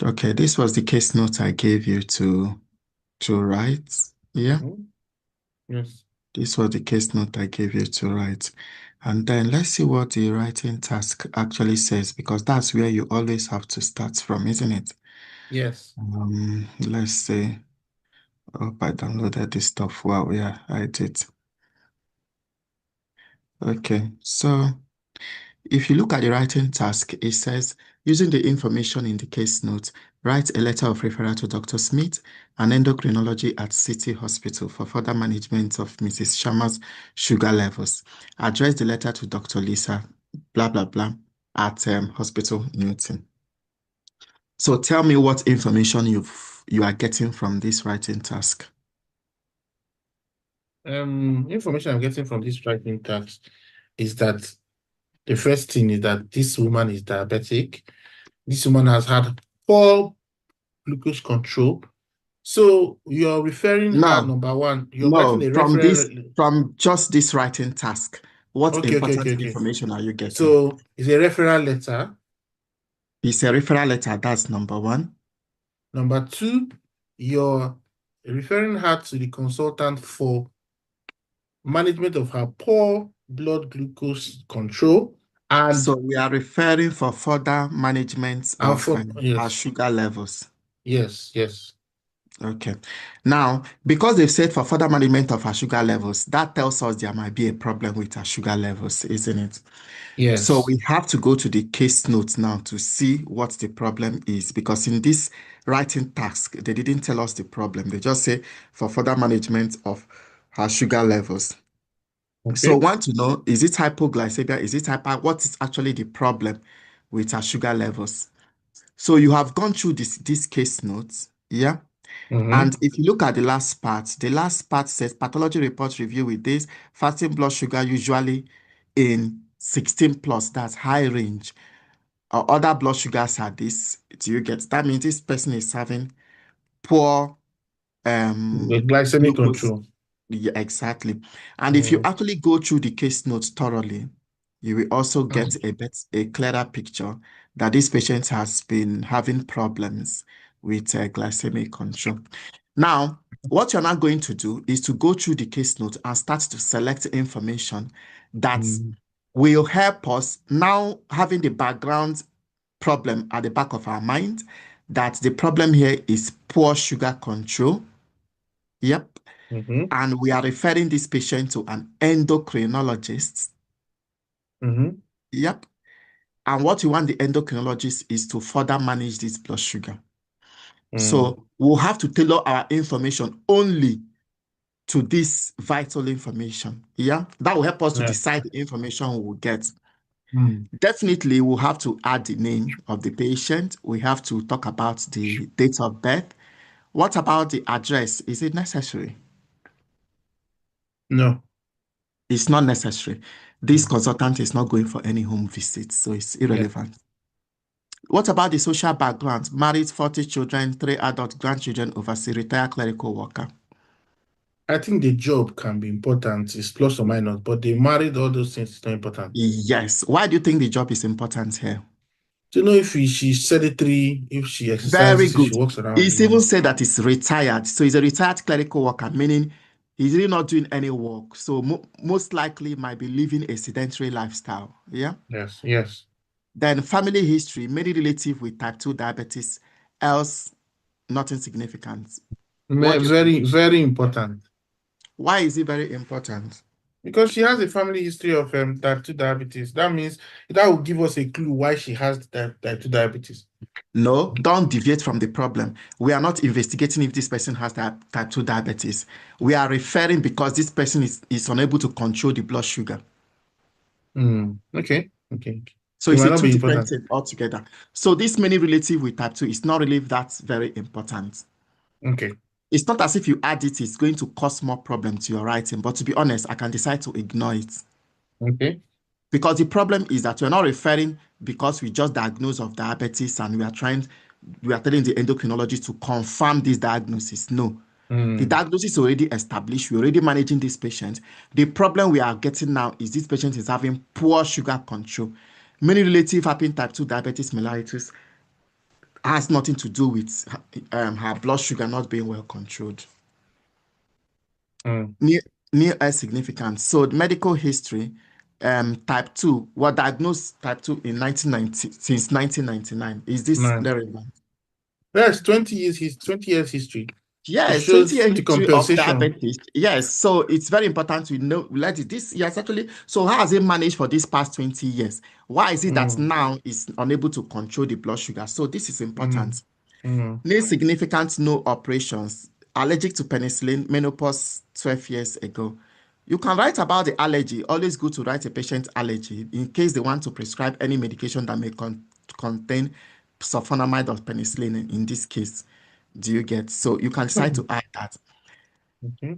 Okay, this was the case note I gave you to write. Yeah, Mhm. Yes. this was the case note I gave you to write. And then let's see what the writing task actually says, because that's where you always have to start from, isn't it? Yes. Let's see. Oh, I downloaded this stuff. Wow, yeah, I did. Okay, so if you look at the writing task, it says, using the information in the case note, write a letter of referral to Dr. Smith, an endocrinology at City Hospital for further management of Mrs. Sharma's sugar levels. Address the letter to Dr. Lisa, blah, blah, blah, at Hospital Newton. So tell me what information you are getting from this writing task. Information I'm getting from this writing task is that the first thing is that this woman is diabetic. This woman has had poor glucose control. So you're referring her, No, number one, you're getting no, a referral. from just this writing task, what Okay, okay, okay, important okay. information are you getting? So it's a referral letter. It's a referral letter, that's number one. Number two, you're referring her to the consultant for management of her poor blood glucose control So and we are referring for further management of for our yes, sugar levels. yes, yes, Okay. Now, because they've said for further management of our sugar levels, that tells us there might be a problem with our sugar levels, isn't it? So yes. we have to go to the case notes now to see what the problem is, because in this writing task, they didn't tell us the problem. They just say for further management of our sugar levels. So Okay. want to know, is it hypoglycemia? Is it what is actually the problem with our sugar levels? So you have gone through this case notes, yeah? Mm-hmm. And if you look at the last part says pathology report review with this fasting blood sugar usually in 16 plus, that's high range. Or other blood sugars are this. Do you get? That means this person is having poor The glycemic glucose. control. Yeah, exactly. And if you Mm. actually go through the case notes thoroughly, you will also get a clearer picture that this patient has been having problems with glycemic control. Now, what you're not going to do is to go through the case note and start to select information that Mm. will help us now having the background problem at the back of our mind that the problem here is poor sugar control. Yep. Mm-hmm. And we are referring this patient to an endocrinologist. Mm-hmm. Yep. And what you want the endocrinologist is to further manage this blood sugar. Mm. So we'll have to tailor our information only to this vital information. Yeah. That will help us to Yeah. decide the information we will get. Mm. Definitely, we'll have to add the name of the patient. We have to talk about the date of birth. What about the address? Is it necessary? No. It's not necessary. This Mm. consultant is not going for any home visits, so it's Yeah. irrelevant. What about the social background? Married, 40 children, 3 adult grandchildren, overseas, retired clerical worker. I think the job can be important, it's plus or minus, but they married all those things is not important. Yes. Why do you think the job is important here? To know if she's sedentary, if she Very exercises, if she good. walks around, It's even said that he's retired. So he's a retired clerical worker, meaning he's really not doing any work. So most likely might be living a sedentary lifestyle. Yeah. Yes, yes. Then family history, many relative with type 2 diabetes, else nothing significant. What do you think? Very, very important. Why is it very important? Because she has a family history of type 2 diabetes. That means that will give us a clue why she has type 2 diabetes. No, don't deviate from the problem. We are not investigating if this person has that type 2 diabetes. We are referring because this person is unable to control the blood sugar. Mm. Okay, okay. So So it it's might a not two be different important. things altogether. So this many relative with type 2 is not really that very important. Okay, It's not as if you add it, it's going to cause more problem to your writing. But to be honest, I can decide to ignore it. okay. Because the problem is that we're not referring because we just diagnosed of diabetes and we are telling the endocrinologist to confirm this diagnosis. No. The Mm. diagnosis is already established. We're already managing this patient. The problem we are getting now is this patient is having poor sugar control. Many relatives having type 2 diabetes mellitus has nothing to do with her blood sugar not being well controlled. Mm. Near, near as significant. So the medical history, type 2, was diagnosed type 2 in 1990, since 1999. Is this Nine. relevant? Yes, 20 years, 20 years history. It Yes, 20-year shows the history of compensation. diabetes. Yes, so it's very important to know, let it, this, yes, actually, so how has it managed for these past 20 years? Why is it that Mm, now is unable to control the blood sugar? So this is mm, important. mm, Need significant no operations. Allergic to penicillin, menopause 12 years ago. You can write about the allergy. Always good to write a patient allergy in case they want to prescribe any medication that may contain sulfonamide or penicillin in this case. Do you get? So you can decide to mm. add that. Okay.